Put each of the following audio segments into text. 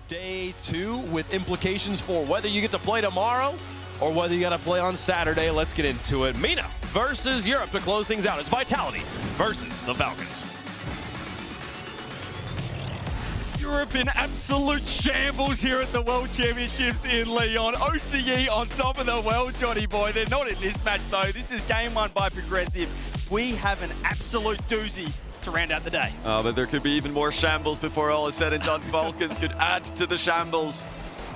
Day 2 with implications for whether you get to play tomorrow or whether you got to play on Saturday. Let's get into it. MENA versus Europe to close things out. It's Vitality versus the Falcons. Europe in absolute shambles here at the World Championships in Lyon. OCE on top of the world, Johnny boy. They're not in this match though. This is game 1 by Progressive. We have an absolute doozy to round out the day. Oh, but there could be even more shambles before all is said and done. Falcons could add to the shambles.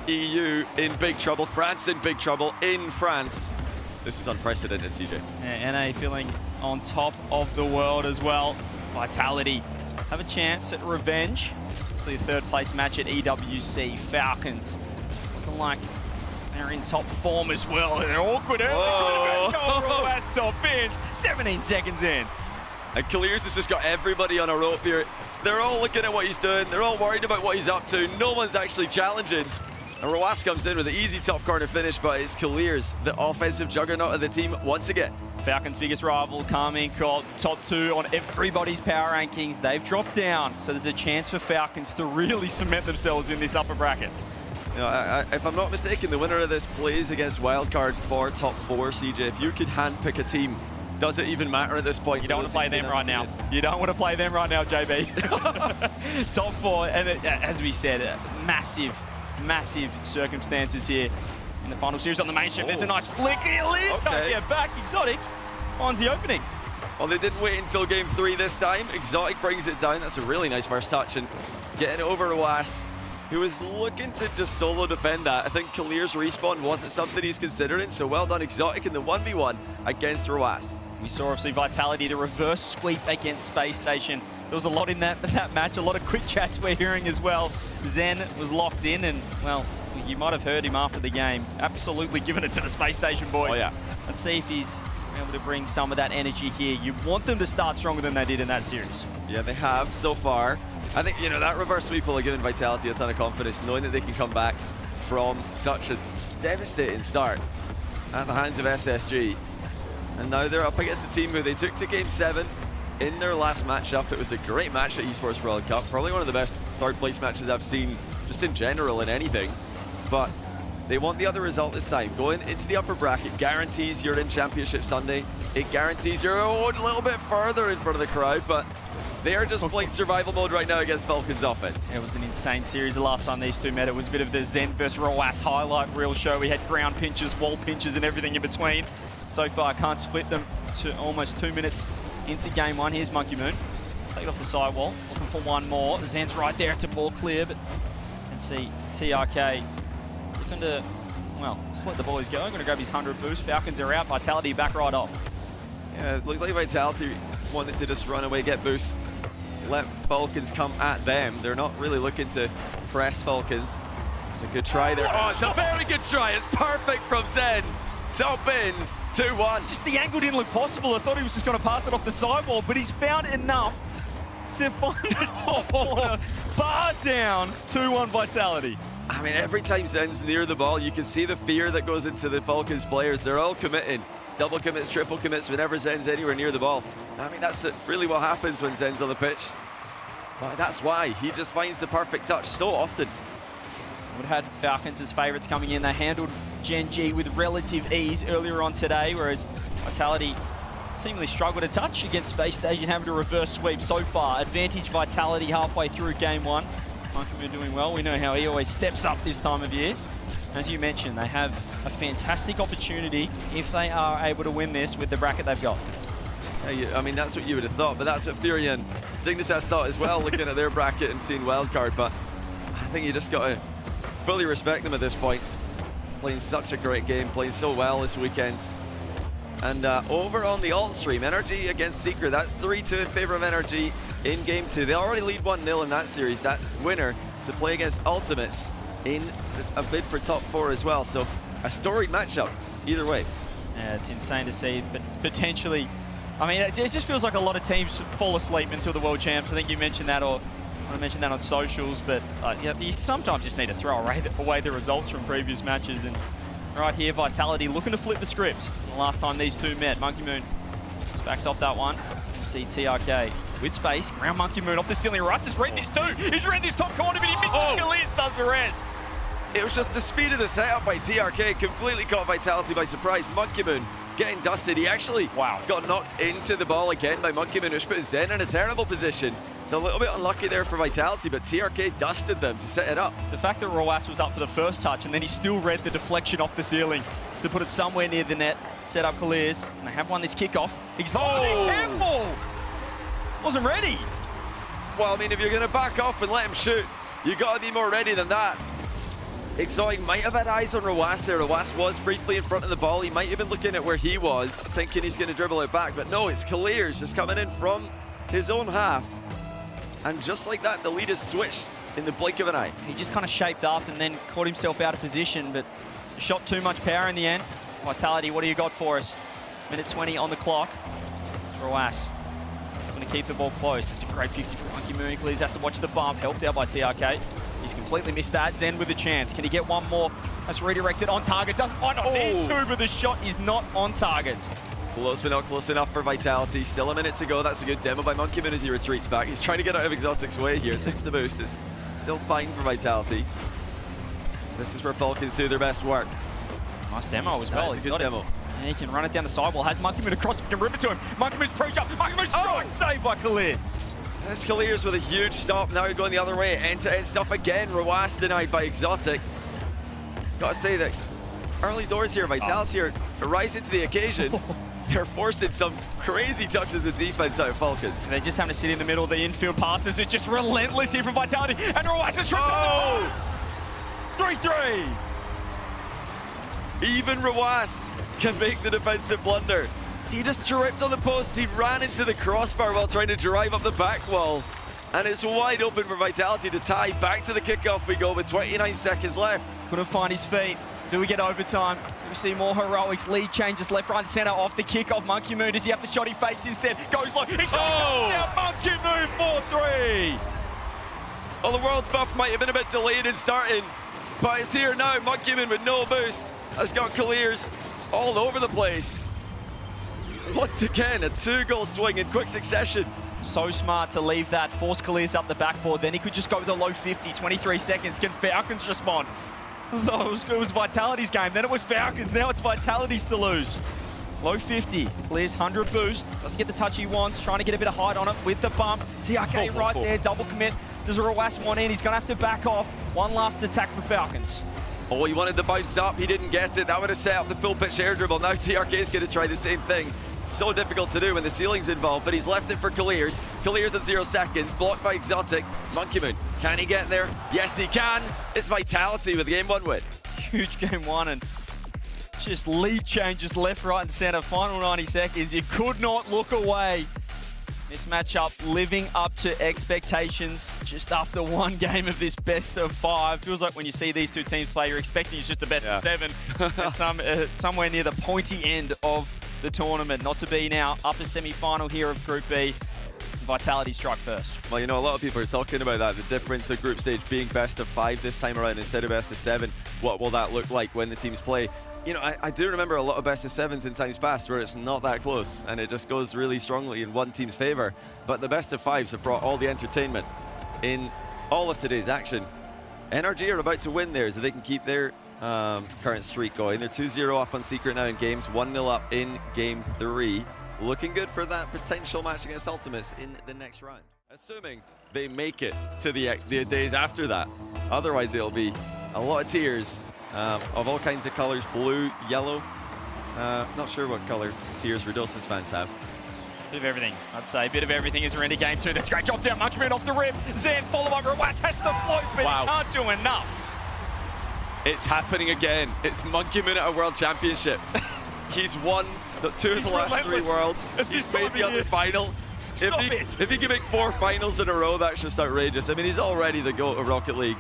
EU in big trouble. France in big trouble in France. This is unprecedented, CJ. Yeah, NA feeling on top of the world as well. Vitality have a chance at revenge. So your third place match at EWC. Falcons looking like they're in top form as well. They're awkward early. Last top fans. 17 seconds in. And Clears has just got everybody on a rope here. They're all looking at what he's doing. They're all worried about what he's up to. No one's actually challenging. And Roas comes in with an easy top corner finish, but it's Clears, the offensive juggernaut of the team once again. Falcons' biggest rival, Karmine, Corp, top 2 on everybody's power rankings. They've dropped down, so there's a chance for Falcons to really cement themselves in this upper bracket. You know, if I'm not mistaken, the winner of this plays against Wildcard for top 4, CJ. If you could handpick a team, does it even matter at this point? You don't want to play them right now. You don't want to play them right now, JB. Top 4, and as we said, massive circumstances here in the final series on the main ship. There's a nice flick here. Liz can't get back. Exotic finds the opening. Well, they didn't wait until game 3 this time. Exotic brings it down. That's a really nice first touch, and getting over Roas, who was looking to just solo defend that. I think Kalir's respawn wasn't something he's considering, so well done Exotic in the 1v1 against Roas. We saw obviously Vitality, the reverse sweep against Space Station. There was a lot in that match, a lot of quick chats we're hearing as well. Zen was locked in, and well, you might have heard him after the game. Absolutely giving it to the Space Station boys. Oh yeah. Let's see if he's able to bring some of that energy here. You want them to start stronger than they did in that series. Yeah, they have so far. I think, you know, that reverse sweep will have given Vitality a ton of confidence, knowing that they can come back from such a devastating start at the hands of SSG. And now they're up against a team who they took to game 7 in their last matchup. It was a great match at Esports World Cup, probably one of the best third place matches I've seen just in general in anything. But they want the other result this time. Going into the upper bracket guarantees you're in Championship Sunday. It guarantees you're a little bit further in front of the crowd, but they are just playing survival mode right now against Falcons offense. It was an insane series the last time these two met. It was a bit of the Zen versus Roas highlight reel show. We had ground pinches, wall pinches, and everything in between. So far, can't split them to almost 2 minutes into game 1. Here's Monkey Moon. Take it off the sidewall, looking for one more. Zen's right there to ball clear, but you can see TRK looking to, well, just let the boys go. I'm going to grab his 100 boost. Falcons are out. Vitality back right off. Yeah, it looks like Vitality wanted to just run away, get boost, let Falcons come at them. They're not really looking to press Falcons. It's a good try there. Oh, it's a very good try. It's perfect from Zen. Top bins, 2-1. Just the angle didn't look possible. I thought he was just going to pass it off the sidewall, but he's found enough to find the top corner. Bar down, 2-1 Vitality. I mean, every time Zen's near the ball, you can see the fear that goes into the Falcons players. They're all committing. Double commits, triple commits whenever Zen's anywhere near the ball. I mean, that's really what happens when Zen's on the pitch. But that's why he just finds the perfect touch so often. Would have had Falcons as favourites coming in. They handled Gen.G with relative ease earlier on today, whereas Vitality seemingly struggled a touch against Space Station, having to reverse sweep so far. Advantage Vitality halfway through game 1. Monkey doing well. We know how he always steps up this time of year. As you mentioned, they have a fantastic opportunity if they are able to win this with the bracket they've got. I mean, that's what you would have thought, but that's what FURIA and Dignitas thought as well, looking at their bracket and seeing Wildcard. But I think you just got to fully respect them at this point. Playing such a great game, playing so well this weekend. And over on the alt stream, Energy against Secret. That's 3-2 in favor of Energy in game 2. They already lead 1-0 in that series. That's winner to play against Ultimates in a bid for top 4 as well. So a storied matchup either way. Yeah, it's insane to see, but potentially, I mean, it just feels like a lot of teams fall asleep until the World Champs. I think you mentioned that, or I mentioned that on socials, but you sometimes just need to throw away the results from previous matches. And right here, Vitality looking to flip the script. The last time these two met, Monkey Moon just backs off that one. You can see TRK with space, ground Monkey Moon off the ceiling. Russ has read this too. He's read this top corner, but he misses. Does to rest. It was just the speed of the setup by TRK completely caught Vitality by surprise. Monkey Moon getting dusted. He actually got knocked into the ball again by Monkey Moon, which put Zen in a terrible position. It's a little bit unlucky there for Vitality, but TRK dusted them to set it up. The fact that Roas was up for the first touch and then he still read the deflection off the ceiling to put it somewhere near the net, set up clears, and they have won this kickoff. Careful! Wasn't ready. Well, I mean, if you're going to back off and let him shoot, you got to be more ready than that. Exotic might have had eyes on Roas there. Roas was briefly in front of the ball. He might have been looking at where he was, thinking he's going to dribble it back. But no, it's Clears just coming in from his own half. And just like that, the lead is switched in the blink of an eye. He just kind of shaped up and then caught himself out of position, but shot too much power in the end. Vitality, what do you got for us? Minute 20 on the clock. Roas going to keep the ball close. That's a great 50 for Monkey Moon. Clears has to watch the bump, helped out by TRK. He's completely missed that. Zen with a chance. Can he get one more? That's redirected on target. Doesn't not need to, but the shot is not on target. Close but not close enough for Vitality. Still a minute to go. That's a good demo by Monkey Moon as he retreats back. He's trying to get out of Exotic's way here. Takes the boost. It's still fine for Vitality. This is where Falcons do their best work. Nice demo as well. That's a good demo. And he can run it down the sidewall. Has Monkey Moon across, he can rip it to him. Monkey Moon's pre-jump. Monkey Moon's strike, saved by Clears. There's Clears with a huge stop. Now going the other way. End-to-end stuff again. Roas denied by Exotic. Gotta say that early doors here, Vitality are rising to the occasion. They're forcing some crazy touches of defense out of Falcons. They just have to sit in the middle of the infield passes. It's just relentless here from Vitality. And Roas is tripped on the post. 3-3. Even Roas can make the defensive blunder. He just tripped on the post. He ran into the crossbar while trying to drive up the back wall. And it's wide open for Vitality to tie. Back to the kickoff we go with 29 seconds left. Couldn't find his feet. Do we get overtime? Do we see more heroics? Lead changes left, right, and center off the kickoff. Monkey Moon, does he have the shot? He fakes instead. Goes low. He's down. Monkey Moon 4-3. Well, the world's buff might have been a bit delayed in starting, but it's here now. Monkey Moon with no boost has got Clears all over the place. Once again, a 2-goal swing in quick succession. So smart to leave that, force Clears up the backboard. Then he could just go with a low 50, 23 seconds. Can Falcons respond? Though it was Vitality's game, then it was Falcons. Now it's Vitality's to lose. Low 50, Clears 100 boost. Doesn't get the touch he wants, trying to get a bit of height on it with the bump. TRK right there, double commit. Does Roas want in? He's going to have to back off. One last attack for Falcons. Oh, he wanted the bounce up. He didn't get it. That would have set up the full pitch air dribble. Now TRK is going to try the same thing. So difficult to do when the ceiling's involved, but he's left it for Clears. Clears at 0 seconds, blocked by Exotic. Monkey Moon, can he get there? Yes, he can. It's Vitality with the game 1 win. Huge game 1 and just lead changes left, right, and center. Final 90 seconds. You could not look away. This matchup living up to expectations just after one game of this best of 5. Feels like when you see these two teams play, you're expecting it's just a best of 7. Somewhere near the pointy end of the tournament. Not to be now upper semi-final here of Group B. Vitality struck first. Well, you know, a lot of people are talking about that. The difference of group stage being best of 5 this time around instead of best of 7. What will that look like when the teams play? You know, I do remember a lot of best of 7s in times past where it's not that close and it just goes really strongly in one team's favor. But the best of 5s have brought all the entertainment in all of today's action. NRG are about to win theirs, so they can keep their current streak going. They're 2-0 up on Secret now in games, 1-0 up in game 3. Looking good for that potential match against Ultimates in the next round. Assuming they make it to the days after that. Otherwise, it'll be a lot of tears of all kinds of colors, blue, yellow. Not sure what color tears Redosis fans have. Bit of everything, I'd say. Bit of everything as we're into game 2. That's a great drop down. Monkey Moon off the rip. Zen followed by Roas, has to float, but he can't do enough. It's happening again. It's Monkey Moon at a World Championship. He's won the 2 of the last 3 Worlds. He's made the other final. If he can make 4 finals in a row, that's just outrageous. I mean, he's already the GOAT of Rocket League.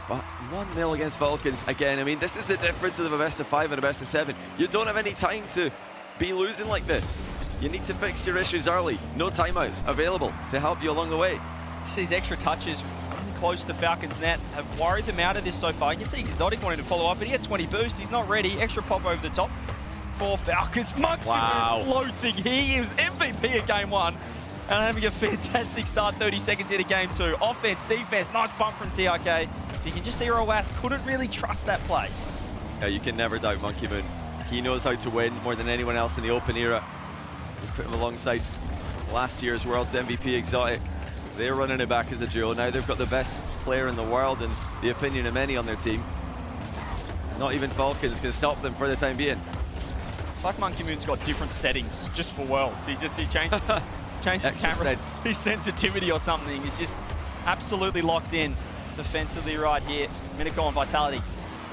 But 1-0 against Falcons. Again, I mean, this is the difference of a best of 5 and a best of 7. You don't have any time to be losing like this. You need to fix your issues early. No timeouts available to help you along the way. Just these extra touches really close to Falcons' net have worried them out of this so far. You can see Exotic wanting to follow up, but he had 20 boost. He's not ready. Extra pop over the top for Falcons. Monkey floating. He was MVP of game 1 and having a fantastic start 30 seconds into game 2. Offense, defense, nice bump from TRK. You can just see Roas couldn't really trust that play. Yeah, you can never doubt Monkey Moon. He knows how to win more than anyone else in the open era. We put him alongside last year's World's MVP Exotic. They're running it back as a duo. Now they've got the best player in the world in the opinion of many on their team. Not even Falcons can stop them for the time being. It's like Monkey Moon's got different settings just for Worlds. He changes his camera, his sensitivity or something. He's just absolutely locked in defensively right here. Minico and Vitality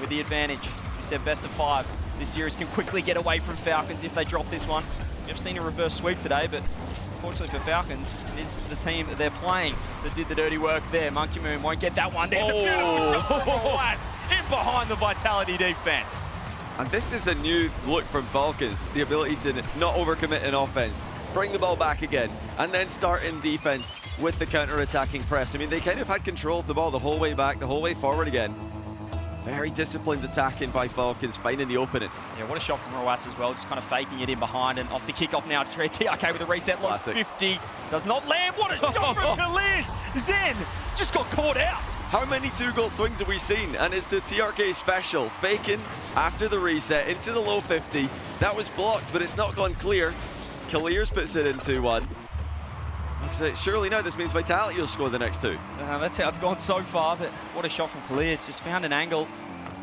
with the advantage. We said best of 5. This series can quickly get away from Falcons if they drop this one. We've seen a reverse sweep today, but unfortunately for Falcons, it is the team that they're playing that did the dirty work there. Monkey Moon won't get that one. There's a beautiful shot from Roas in behind the Vitality defense. And this is a new look from Falcons, the ability to not overcommit in offense, bring the ball back again, and then start in defense with the counter-attacking press. I mean, they kind of had control of the ball the whole way back, the whole way forward again. Very disciplined attacking by Falcons, finding the opening. Yeah, what a shot from Roas as well, just kind of faking it in behind and off the kickoff now. TRK with a reset, low 50, does not land. What a shot from Kaliz! Zen just got caught out. How many 2-goal swings have we seen? And it's the TRK special, faking after the reset into the low 50. That was blocked, but it's not gone clear. Kaliers puts it in 2-1. Surely now this means Vitality will score the next 2. That's how it's gone so far, but what a shot from Kaliers. Just found an angle.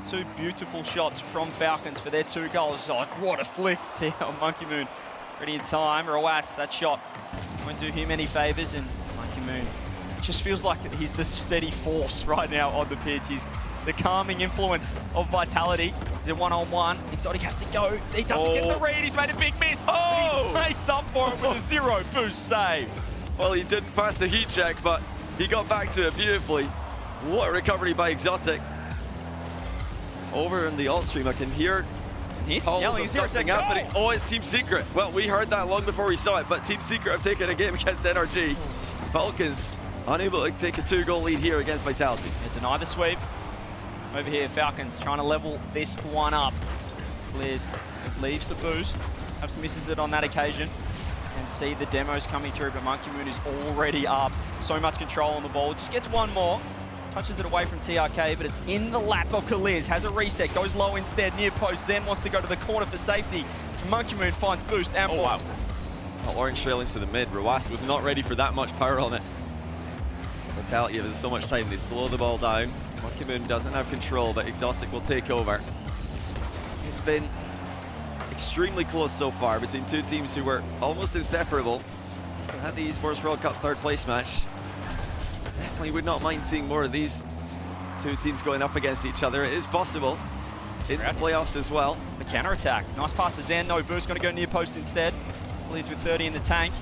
2 beautiful shots from Falcons for their 2 goals. Oh, what a flick to Monkey Moon. Ready in time. Roas, that shot won't do him any favors, and Monkey Moon just feels like he's the steady force right now on the pitch. He's the calming influence of Vitality. He's a 1-on-1. Exotic has to go. He doesn't get the read. He's made a big miss. He makes up for it with a 0 boost save. Well, he didn't pass the heat check, but he got back to it beautifully. What a recovery by Exotic. Over in the alt stream, I can hear calls of something happening. Oh, it's Team Secret. Well, we heard that long before we saw it, but Team Secret have taken a game against NRG. Falcons unable to take a 2-goal lead here against Vitality. Yeah, deny the sweep. Over here, Falcons trying to level this one up. Clears, leaves the boost. Perhaps misses it on that occasion. And see the demos coming through, but Monkey Moon is already up. So much control on the ball. Just gets one more. Touches it away from TRK, but it's in the lap of Kaliz. Has a reset, goes low instead, near post. Zen wants to go to the corner for safety. Monkey Moon finds boost and wow. Orange trail into the mid. Roas was not ready for that much power on it. Vitality has so much time. They slow the ball down. Monkey Moon doesn't have control, but Exotic will take over. It's been extremely close so far between 2 teams who were almost inseparable. Had the Esports World Cup 3rd place match. Definitely would not mind seeing more of these 2 teams going up against each other. It is possible in the playoffs as well. The counter-attack. Nice pass to Zen. No boost. Going to go near post instead. Please with 30 in the tank.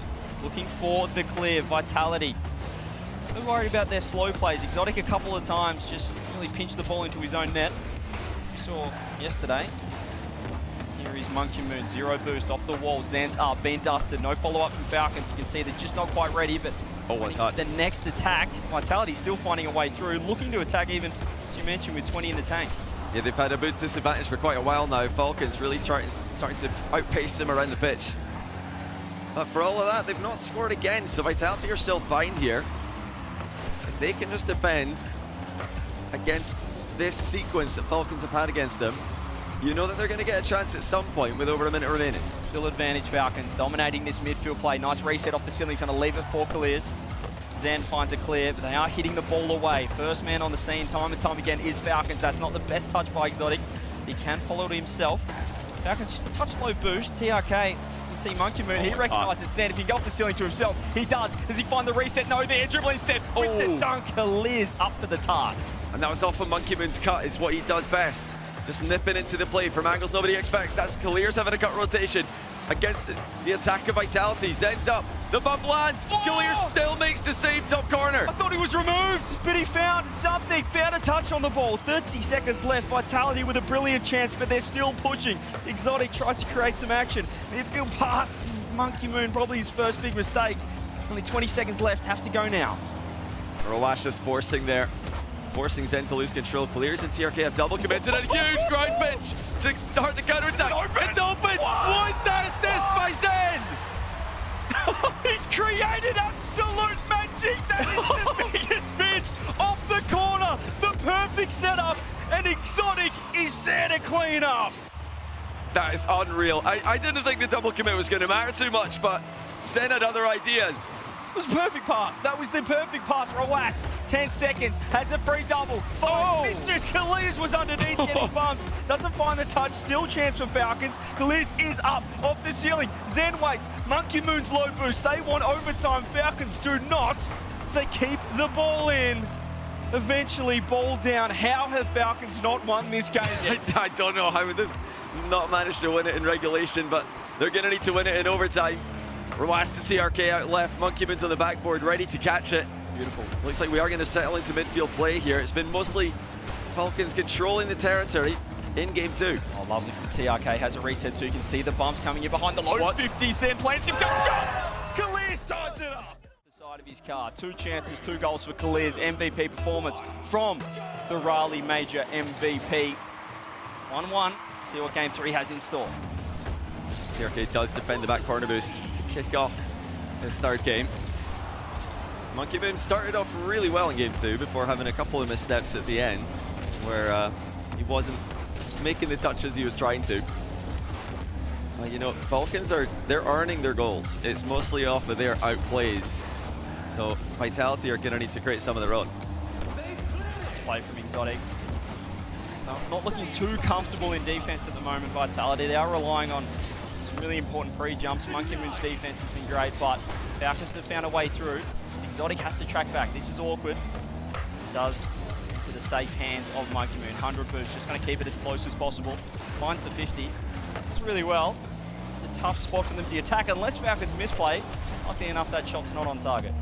Looking for the clear. Vitality. They're worried about their slow plays. Exotic a couple of times just really pinched the ball into his own net. You saw yesterday. Here is Monkey Moon, 0 boost off the wall. Zen's up, been dusted. No follow-up from Falcons. You can see they're just not quite ready, but the next attack, Vitality still finding a way through, looking to attack even, as you mentioned, with 20 in the tank. Yeah, they've had a boost disadvantage for quite a while now. Falcons really starting to outpace them around the pitch. But for all of that, they've not scored again, so Vitality are still fine here. If they can just defend against this sequence that Falcons have had against them, you know that they're going to get a chance at some point with over a minute remaining. Still advantage Falcons, dominating this midfield play. Nice reset off the ceiling, he's going to leave it for Kaliers. Zen finds a clear, but they are hitting the ball away. First man on the scene time and time again is Falcons. That's not the best touch by Exotic. He can follow to himself. Falcons just a touch low boost. TRK, you can see Monkey Moon, he recognises Zen. If he can go off the ceiling to himself, he does. Does he find the reset? No, there, dribbling instead with the dunk. Kaliers up for the task. And that was off of Monkey Moon's cut, is what he does best. Just nipping into the play from angles nobody expects. That's Kaliers having a cut rotation against the attack of Vitality. Zen's up, the bump lands. Kaliers still makes the save top corner. I thought he was removed, but he found something, found a touch on the ball. 30 seconds left, Vitality with a brilliant chance, but they're still pushing. Exotic tries to create some action. Midfield pass, Monkey Moon, probably his first big mistake. Only 20 seconds left, have to go now. Roas just forcing Zen to lose control. Kaliers and TRK have double committed a huge ground pinch to start the counter-attack. It's open! What's that assist by Zen? He's created absolute magic! That is the biggest pitch off the corner! The perfect perfect setup, and Exotic is there to clean up. That is unreal. I didn't think the double commit was going to matter too much, but Zen had other ideas. It was a perfect pass. That was the perfect pass. Rawas, 10 seconds, has a free double. Misses. Kaliz was underneath getting bumped. Doesn't find the touch. Still chance for Falcons. Kaliz is up off the ceiling. Zen waits. Monkey Moon's low boost. They want overtime. Falcons do not. So keep the ball in. Eventually, ball down. How have Falcons not won this game yet? I don't know how they've not managed to win it in regulation, but they're going to need to win it in overtime. Rawas to TRK out left. Monkey Moon's on the backboard, ready to catch it. Beautiful. Looks like we are going to settle into midfield play here. It's been mostly Falcons controlling the territory in game 2. Oh, lovely from TRK. Has a reset too. You can see the bumps coming in behind the low. 50 cent plants him. Shot! Kaliz ties it up. The side of his car. 2 chances, 2 goals for Kaliz. MVP performance from the Raleigh Major MVP. 1-1. See what game 3 has in store. TRK does defend the back corner boost to kick off his 3rd game. Monkey Moon started off really well in game 2 before having a couple of missteps at the end where he wasn't making the touches he was trying to. You know, Falcons they're earning their goals. It's mostly off of their outplays. So Vitality are going to need to create some of their own. Let's play from Exotic. Not looking too comfortable in defense at the moment, Vitality. They are relying on some really important pre-jumps. Monkey Moon's defense has been great, but Falcons have found a way through. Exotic has to track back. This is awkward. It does into the safe hands of Monkey Moon. 100 boost, just going to keep it as close as possible. Finds the 50. Does really well. It's a tough spot for them to attack unless Falcons misplay. Luckily enough, that shot's not on target.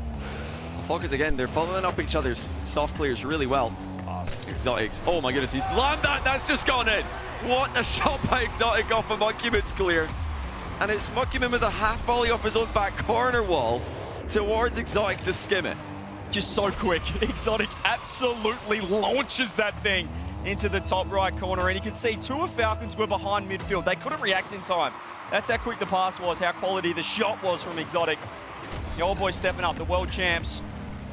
Falcons again, they're following up each other's soft clears really well. Exotics, oh my goodness, he slammed that, that's just gone in. What a shot by Exotic off of Monkey Moon's clear. And it's Monkey Moon with a half volley off his own back corner wall towards Exotic to skim it. Just so quick. Exotic absolutely launches that thing into the top right corner, and you can see 2 of Falcons were behind midfield. They couldn't react in time. That's how quick the pass was, how quality the shot was from Exotic. The old boy stepping up, the world champs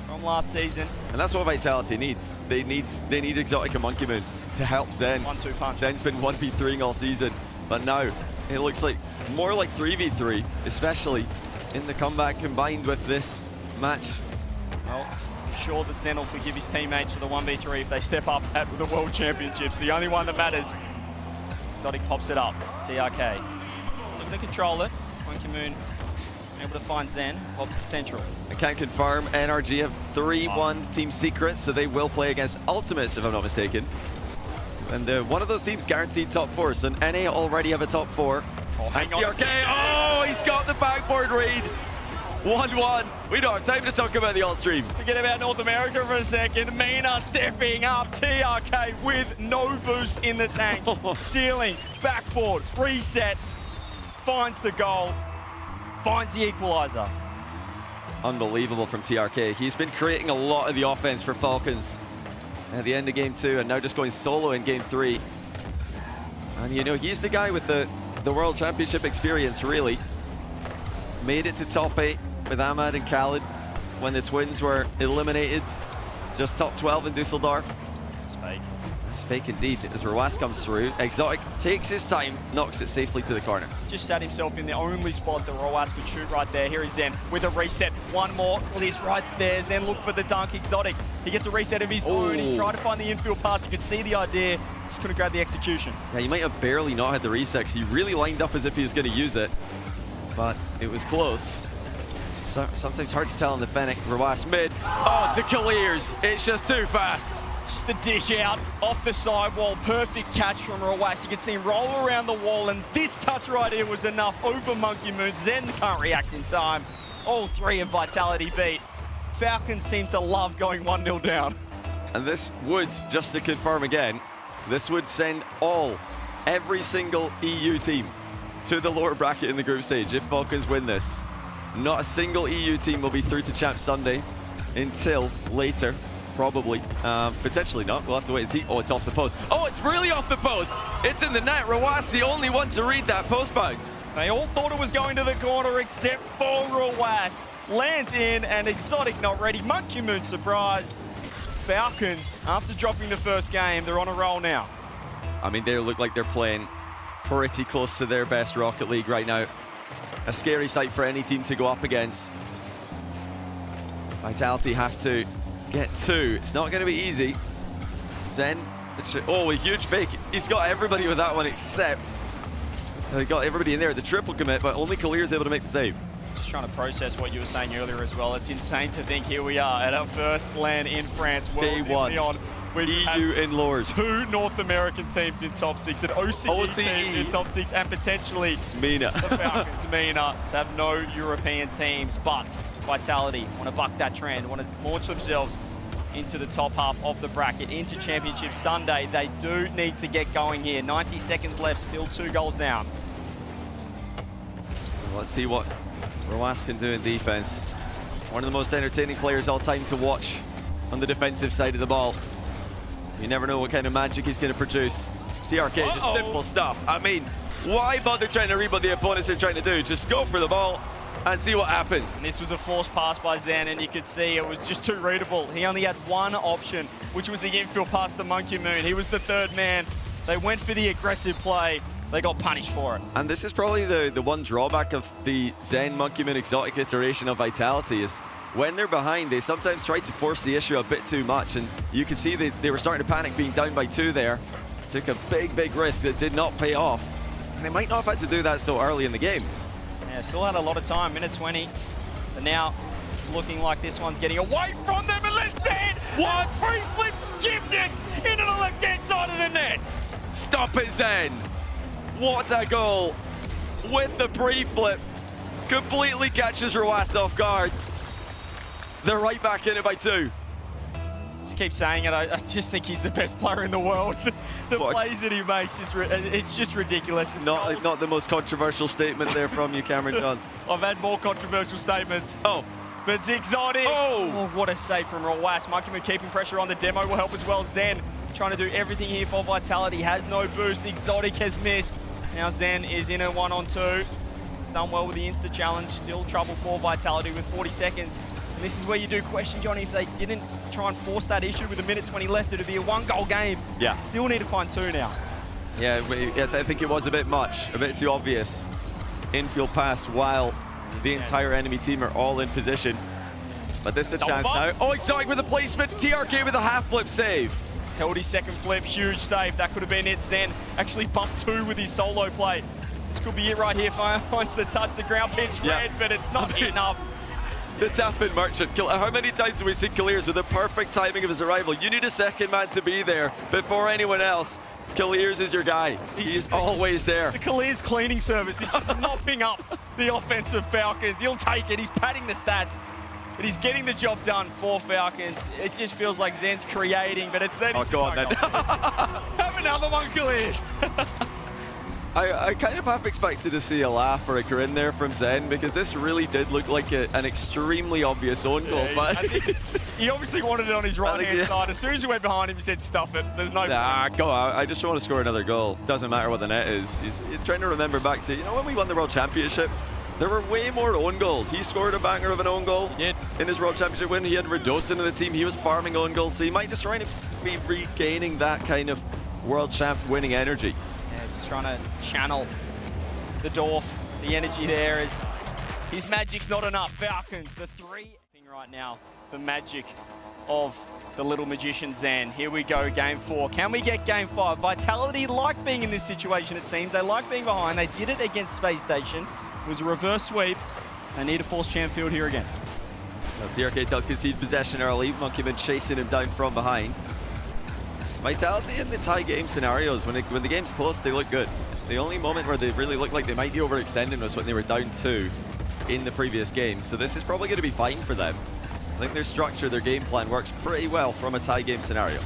from last season. And that's what Vitality needs. They need Exotic and Monkey Moon to help Zen. 1-2 punch. Zen's been 1v3ing all season, but now it looks like more like 3v3, especially in the comeback combined with this match. Well, I'm sure that Zen will forgive his teammates for the 1v3 if they step up at the World Championships. The only one that matters. Exotic pops it up. TRK. So they control it. Monkey Moon able to find Zen. Pops it central. I can confirm NRG have 3-1 team secrets, so they will play against Ultimates if I'm not mistaken. And one of those teams guaranteed top 4, so NA already have a top 4. And TRK, oh, he's got the backboard read. 1-1. We don't have time to talk about the alt stream. Forget about North America for a second. Mina stepping up. TRK with no boost in the tank. Ceiling, backboard, reset. Finds the goal. Finds the equalizer. Unbelievable from TRK. He's been creating a lot of the offense for Falcons at the end of game 2 and now just going solo in game 3. And you know, he's the guy with the World Championship experience, really. Made it to top 8 with Ahmad and Khaled when the twins were eliminated. Just top 12 in Dusseldorf. It's fake. It's fake indeed. As Rawas comes through, Exotic takes his time, knocks it safely to the corner. Just sat himself in the only spot that Rawas could shoot right there. Here is Zen with a reset. One more. Liz right there. Zen look for the dunk. Exotic. He gets a reset of his own. He tried to find the infield pass. You could see the idea. Just couldn't grab the execution. Yeah, he might have barely not had the reset because he really lined up as if he was going to use it. But it was close. So, sometimes hard to tell in the Fennec. Rawas mid. Oh, to Kaliers. It's just too fast. Just the dish out off the sidewall. Perfect catch from Rawas. You can see him roll around the wall, and this touch right here was enough over Monkey Moon. Zen can't react in time. All 3 of Vitality beat. Falcons seem to love going 1-0 down. And this would, just to confirm again, this would send every single EU team to the lower bracket in the group stage if Falcons win this. Not a single EU team will be through to Champ Sunday until later, probably. Potentially not. We'll have to wait and see. Oh, it's off the post. Oh, it's really off the post. It's in the net. Rawas, the only one to read that post bounce. They all thought it was going to the corner except for Rawas. Lands in, and Exotic not ready. Monkey Moon surprised. Falcons, after dropping the first game, they're on a roll now. I mean, they look like they're playing pretty close to their best Rocket League right now. A scary sight for any team to go up against. Vitality have to get 2. It's not going to be easy. Zen, oh, a huge fake. He's got everybody with that one except they got everybody in there at the triple commit, but only Kalir's able to make the save. Just trying to process what you were saying earlier as well. It's insane to think here we are at our first LAN in France. Day one. We've EU in Lords. 2 North American teams in top 6, an OCE team in top 6, and potentially Mina. the Falcons, Mina, to have no European teams. But Vitality want to buck that trend, want to launch themselves into the top half of the bracket, into Championship Sunday. They do need to get going here. 90 seconds left, still 2 goals down. Let's see what Roas can do in defense. One of the most entertaining players all time to watch on the defensive side of the ball. You never know what kind of magic he's going to produce. TRK, just simple stuff. I mean, why bother trying to read what the opponents are trying to do? Just go for the ball and see what happens. And this was a forced pass by Zen, and you could see it was just too readable. He only had one option, which was the infield pass to Monkey Moon. He was the 3rd man. They went for the aggressive play. They got punished for it. And this is probably the one drawback of the Zen Monkey Moon exotic iteration of Vitality is when they're behind, they sometimes try to force the issue a bit too much. And you can see they were starting to panic being down by 2 there. Took a big risk that did not pay off. And they might not have had to do that so early in the game. Yeah, still had a lot of time, minute 20. But now it's looking like this one's getting away from them. And listen! What? Free flip skimmed it into the left-hand side of the net. Stop it, Zen! What a goal! With the pre-flip. Completely catches Roas off guard. They're right back in it by 2. Just keep saying it. I just think he's the best player in the world. The plays that he makes, it's just ridiculous. Not the most controversial statement there from you, Cameron Johns. I've had more controversial statements. Oh. But Exotic. Oh, what a save from Roas. Monkey Moon keeping pressure on the demo will help as well. Zen trying to do everything here for Vitality. Has no boost. Exotic has missed. Now Zen is in a 1-on-2. He's done well with the Insta challenge. Still trouble for Vitality with 40 seconds. And this is where you do question, Johnny, if they didn't try and force that issue with a minute 20 left, it would be a 1-goal game. Yeah. Still need to find 2 now. Yeah, I think it was a bit much, a bit too obvious. Infield pass while the entire enemy team are all in position. But this is a chance now. Oh, Exotic with the placement. TRK with a half-flip save. Held his second flip, huge save. That could have been it. Zen actually bumped 2 with his solo play. This could be it right here. Finds the touch, the ground pinch red, but it's not enough. The tap-in Merchant. How many times have we seen Kalir's with the perfect timing of his arrival? You need a second man to be there before anyone else. Kalir's is your guy. He's always there. The Kalir's cleaning service is just mopping up the offensive Falcons. He'll take it. He's padding the stats. But he's getting the job done for Falcons. It just feels like Zen's creating, but it's then. Oh, go on then. Have another one, Kalir's. I kind of half expected to see a laugh or a grin there from Zen because this really did look like an extremely obvious own goal. But he obviously wanted it on his right-hand side. As soon as you went behind him, he said, stuff it. There's no point. Go out. I just want to score another goal. Doesn't matter what the net is. He's trying to remember back to, when we won the World Championship, there were way more own goals. He scored a banger of an own goal in his World Championship win. He had Radosin in the team. He was farming own goals. So he might just try to be regaining that kind of World Champ winning energy. Trying to channel the Dorf. The energy there is his magic's not enough. Falcons, the 3 right now, the magic of the little magician Zen. Here we go, game 4. Can we get game 5? Vitality like being in this situation, it seems. They like being behind. They did it against Spacestation. It was a reverse sweep. They need to force Chamfield here again. Well, TRK does concede possession early. Monkey Moon chasing him down from behind. Vitality in the tie game scenarios, when the game's close, they look good. The only moment where they really look like they might be overextending was when they were down 2 in the previous game. So this is probably going to be fine for them. I think their structure, their game plan works pretty well from a tie game scenario.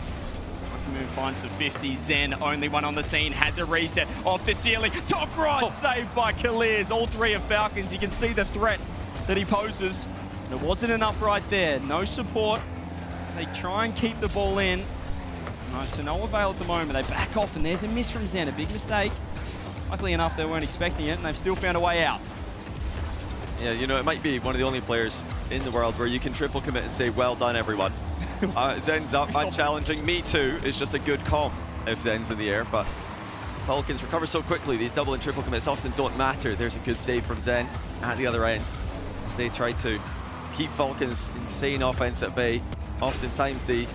Moon finds the 50. Zen, only one on the scene, has a reset off the ceiling. Top right, saved by Kalir's. All 3 of Falcons. You can see the threat that he poses. It wasn't enough right there. No support. They try and keep the ball in. To no avail at the moment. They back off, and there's a miss from Zen. A big mistake. Luckily enough, they weren't expecting it, and they've still found a way out. Yeah, it might be one of the only players in the world where you can triple commit and say, well done, everyone. Zen's up. I'm challenging. Me too. It's just a good comp if Zen's in the air, but Falcons recover so quickly. These double and triple commits often don't matter. There's a good save from Zen at the other end as they try to keep Falcons' insane offense at bay. Oftentimes the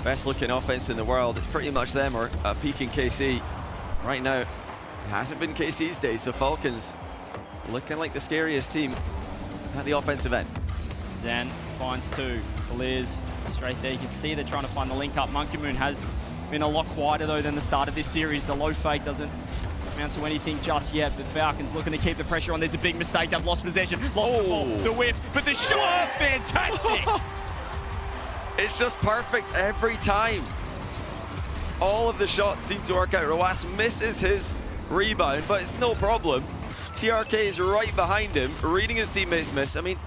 best looking offense in the world, it's pretty much them or a peak in KC. Right now, it hasn't been KC's day, so Falcons looking like the scariest team at the offensive end. Zen finds two, clears straight there. You can see they're trying to find the link up. Monkey Moon has been a lot quieter though than the start of this series. The low fake doesn't amount to anything just yet, but Falcons looking to keep the pressure on. There's a big mistake. They've lost possession, lost the ball, the whiff, but the shot, fantastic! It's just perfect every time. All of the shots seem to work out. Roas misses his rebound, but it's no problem. TRK is right behind him, reading his teammates miss. I mean,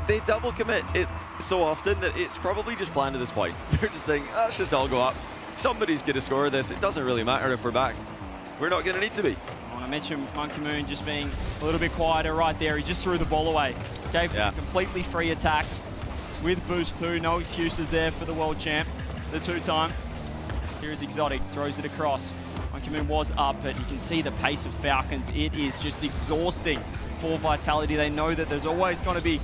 they double commit it so often that it's probably just planned at this point. They're just saying, let's just all go up. Somebody's going to score this. It doesn't really matter if we're back. We're not going to need to be. I want to mention Monkey Moon just being a little bit quieter right there. He just threw the ball away. Gave him a completely free attack with boost too. No excuses there for the world champ, the two-time. Here is Exotic, throws it across. Monkey Moon was up, but you can see the pace of Falcons. It is just exhausting for Vitality. They know that there's always going to be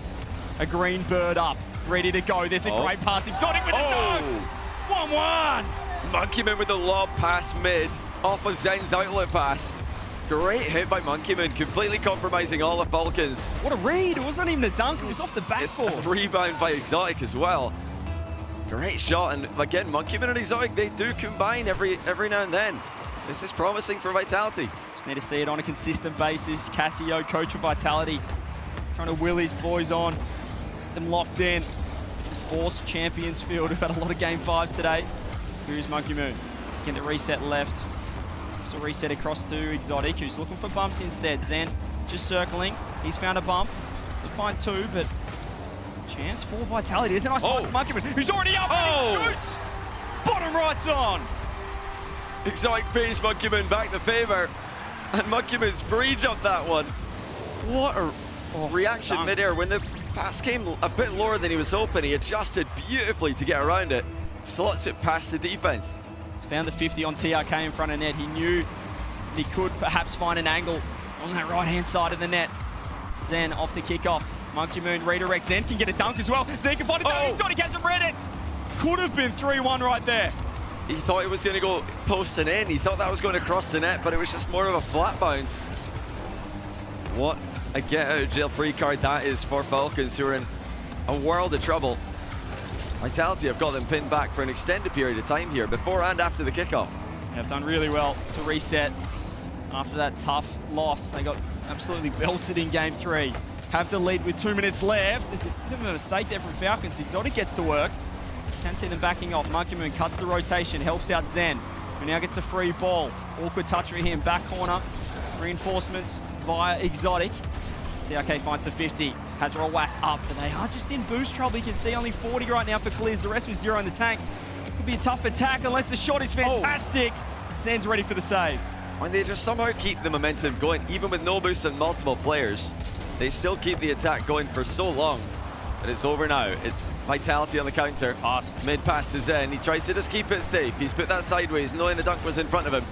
a green bird up, ready to go. There's a great pass. Exotic with a dunk. 1-1. Monkey Moon with the lob pass mid off of Zen's outlet pass. Great hit by Monkey Moon, completely compromising all the Falcons. What a read. It wasn't even a dunk. It was off the backboard. It's a rebound by Exotic as well. Great shot. And again, Monkey Moon and Exotic, they do combine every now and then. This is promising for Vitality. Just need to see it on a consistent basis. Cassio, coach of Vitality, trying to will his boys on, get them locked in. Force champions field. We've had a lot of game fives today. Here's Monkey Moon. He's getting the reset left. So reset across to Exotic, who's looking for bumps instead. Zen just circling. He's found a bump. He'll find two, but chance for Vitality. There's a nice pass to Monkey Moon, who's already up and he shoots. Bottom right's on. Exotic pays Monkey Moon back the favor, and Monkey Moon's breach up that one. What a reaction midair. When the pass came a bit lower than he was hoping, he adjusted beautifully to get around it. Slots it past the defense. Found the 50 on TRK in front of net. He knew he could perhaps find an angle on that right-hand side of the net. Zen off the kickoff. Monkey Moon redirects. Zen can get a dunk as well. Zen can find a dunk. Exotic hasn't read it. Could have been 3-1 right there. He thought it was going to go post and in. He thought that was going to cross the net, but it was just more of a flat bounce. What a get-out-of-jail-free card that is for Falcons, who are in a world of trouble. Vitality have got them pinned back for an extended period of time here, before and after the kickoff. They've done really well to reset after that tough loss. They got absolutely belted in game 3. Have the lead with 2 minutes left. There's a bit of a mistake there from Falcons. Exotic gets to work. Can't see them backing off. Monkey Moon cuts the rotation, helps out Zen, who now gets a free ball. Awkward touch for him, back corner. Reinforcements via Exotic. TRK finds the 50. Has Roas up, but they are just in boost trouble. You can see only 40 right now for clears. The rest was 0 in the tank. Could be a tough attack unless the shot is fantastic. Zen's ready for the save. When they just somehow keep the momentum going, even with no boost and multiple players, they still keep the attack going for so long. But it's over now. It's Vitality on the counter. Pass. Mid pass to Zen. He tries to just keep it safe. He's put that sideways, knowing the dunk was in front of him.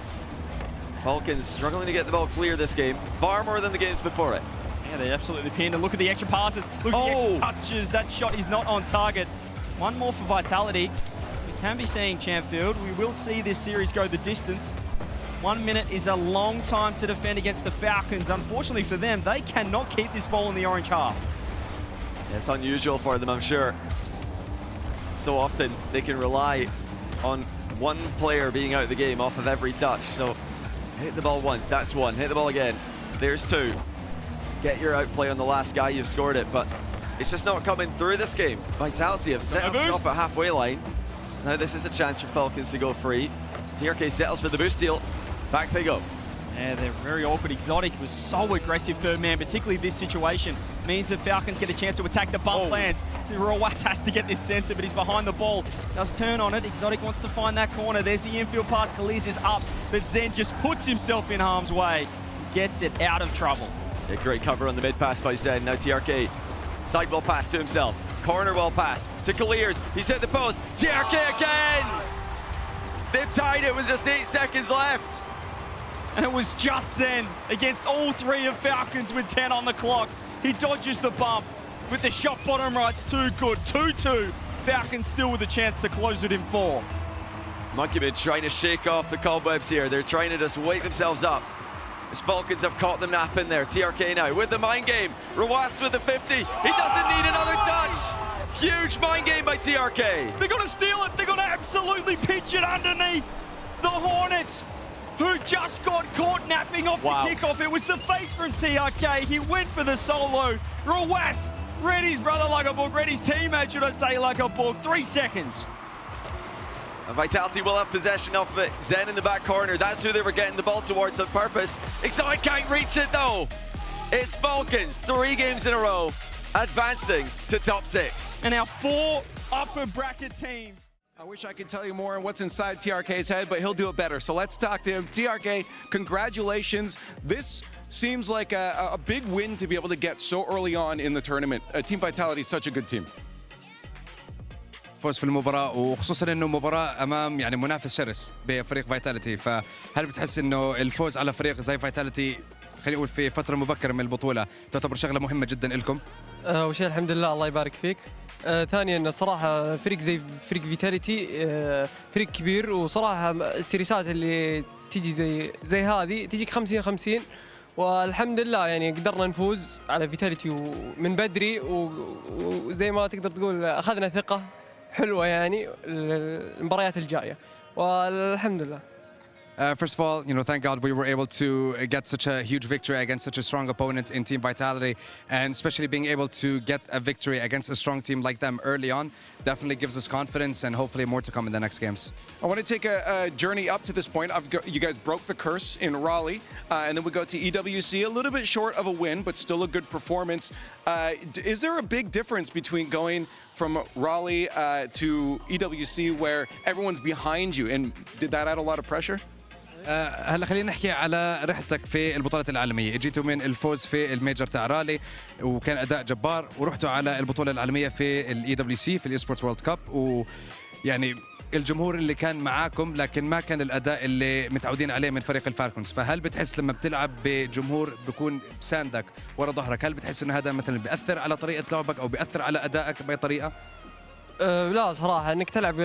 Falcons struggling to get the ball clear this game, far more than the games before it. Yeah, they absolutely pinned. And look at the extra passes. Look at the extra touches. That shot is not on target. One more for Vitality. We can be seeing Champfield. We will see this series go the distance. 1 minute is a long time to defend against the Falcons. Unfortunately for them, they cannot keep this ball in the orange half. It's unusual for them, I'm sure. So often they can rely on one player being out of the game off of every touch. So hit the ball once, that's one. Hit the ball again, there's two. Get your outplay on the last guy, you've scored it, but it's just not coming through this game. Vitality have set up shop at halfway line. Now this is a chance for Falcons to go free. TRK settles for the boost steal. Back they go. Yeah, they're very awkward. Exotic was so aggressive third man, particularly this situation. Means that Falcons get a chance to attack the bump lands. So Roas has to get this center, but he's behind the ball. Does turn on it. Exotic wants to find that corner. There's the infield pass. Khalees is up, but Zen just puts himself in harm's way. Gets it out of trouble. A great cover on the mid pass by Zen. Now TRK, sideball pass to himself. Corner well pass to Clears. He's hit the post. TRK again! They've tied it with just 8 seconds left. And it was just Zen against all 3 of Falcons with 10 on the clock. He dodges the bump with the shot bottom right's too good. 2-2. Falcons still with a chance to close it in 4. Monkeyman trying to shake off the cobwebs here. They're trying to just wake themselves up. As Falcons have caught them napping there. TRK now with the mind game. Rawas with the 50. He doesn't need another touch. Huge mind game by TRK. They're going to steal it. They're going to absolutely pitch it underneath the Hornets, who just got caught napping off the kickoff. It was the fake from TRK. He went for the solo. Rawas read his brother like a book, read his teammate, should I say, like a book. 3 seconds. And Vitality will have possession of it. Zen in the back corner. That's who they were getting the ball towards on purpose. Exotic can't reach it though. It's Falcons, 3 games in a row, advancing to top 6. And our 4 upper bracket teams. I wish I could tell you more on what's inside TRK's head, but he'll do it better. So let's talk to him. TRK, congratulations. This seems like a big win to be able to get so early on in the tournament. Team Vitality is such a good team. فوز في المباراة وخصوصا انه مباراة امام يعني منافس شرس بفريق فيتاليتي، فهل بتحس انه الفوز على فريق زي فيتاليتي خلينا نقول في فترة مبكرة من البطولة تعتبر شغلة مهمة جدا لكم؟ أول شيء الحمد لله الله يبارك فيك. ثانيا الصراحة فريق زي فريق فيتاليتي فريق كبير، وصراحة السيريسات اللي تيجي زي هذه تيجيك 50-50، والحمد لله يعني قدرنا نفوز على فيتاليتي من بدري، وزي ما تقدر تقول أخذنا ثقة حلوة يعني المباريات الجاية، والحمد لله. First of all, thank God we were able to get such a huge victory against such a strong opponent in Team Vitality, and especially being able to get a victory against a strong team like them early on definitely gives us confidence, and hopefully more to come in the next games. I want to take a journey up to this point. You guys broke the curse in Raleigh, and then we go to EWC, a little bit short of a win, but still a good performance. Is there a big difference between going from Raleigh to EWC where everyone's behind you, and did that add a lot of pressure? هلا خلينا نحكي على رحلتك في البطولات العالمية. اجيتوا من الفوز في الميجر تاع رالي وكان أداء جبار، ورحتوا على البطولة العالمية في الاي دبليو سي في الايسبورتس وورلد كاب، ويعني الجمهور اللي كان معاكم لكن ما كان الأداء اللي متعودين عليه من فريق الفالكونز. فهل بتحس لما بتلعب بجمهور بيكون ساندك ورا ظهرك، هل بتحس إنه هذا مثلا بيأثر على طريقة لعبك أو بيأثر على أدائك بأي طريقة؟ لا صراحة انك تلعب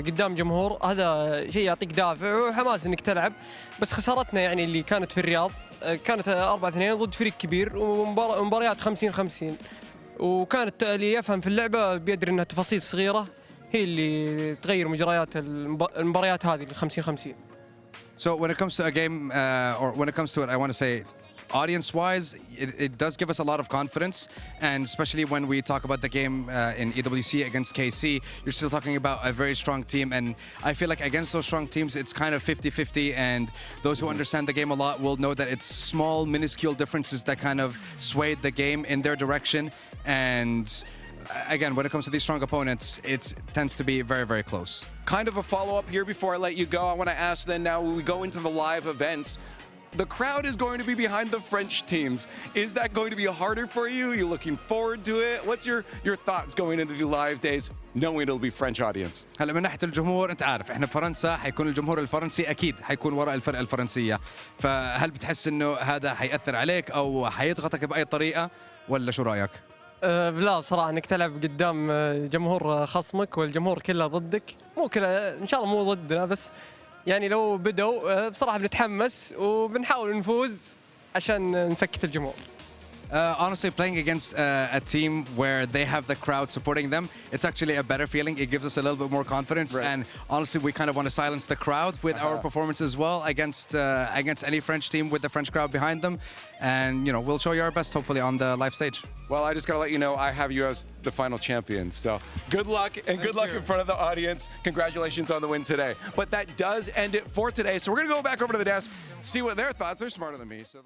قدام جمهور هذا شيء يعطيك دافع وحماس انك تلعب، بس خسارتنا يعني اللي كانت في الرياض كانت 4-2 ضد فريق كبير ومباريات 50-50، وكانت اللي يفهم في اللعبة بيدري انها تفاصيل صغيرة هي اللي تغير مجريات المباريات هذه ال 50-50. So when it comes to a game, or when it comes to it, I want to say, audience-wise, it does give us a lot of confidence, and especially when we talk about the game in EWC against KC, you're still talking about a very strong team, and I feel like against those strong teams, it's kind of 50-50, and those who understand the game a lot will know that it's small, minuscule differences that kind of swayed the game in their direction, and again, when it comes to these strong opponents, it tends to be very, very close. Kind of a follow-up here before I let you go. I want to ask then, now when we go into the live events, the crowd is going to be behind the French teams. Is that going to be harder for you? Are you looking forward to it? What's your thoughts going into the live days, knowing it'll be French audience? هلا من ناحية الجمهور أنت عارف إحنا بفرنسا حيكون الجمهور الفرنسي أكيد حيكون وراء الفرقة الفرنسية، فهل بتحس إنه هذا حيأثر عليك أو حيضغطك بأي طريقة ولا شو رأيك؟ لا بصراحة انك تلعب قدام جمهور خصمك والجمهور كله ضدك، مو كله ان شاء الله مو ضدنا، بس يعني لو بدوا بصراحة بنتحمس وبنحاول نفوز عشان نسكت الجمهور. Honestly, playing against a team where they have the crowd supporting them, it's actually a better feeling. It gives us a little bit more confidence, right. And honestly, we kind of want to silence the crowd with our performance as well against any French team with the French crowd behind them, and we'll show you our best hopefully on the live stage. Well, I just got to let you know I have you as the final champion. So good luck, and good luck in front of the audience. Congratulations on the win today. But that does end it for today. So we're going to go back over to the desk, see what their thoughts. They're smarter than me. So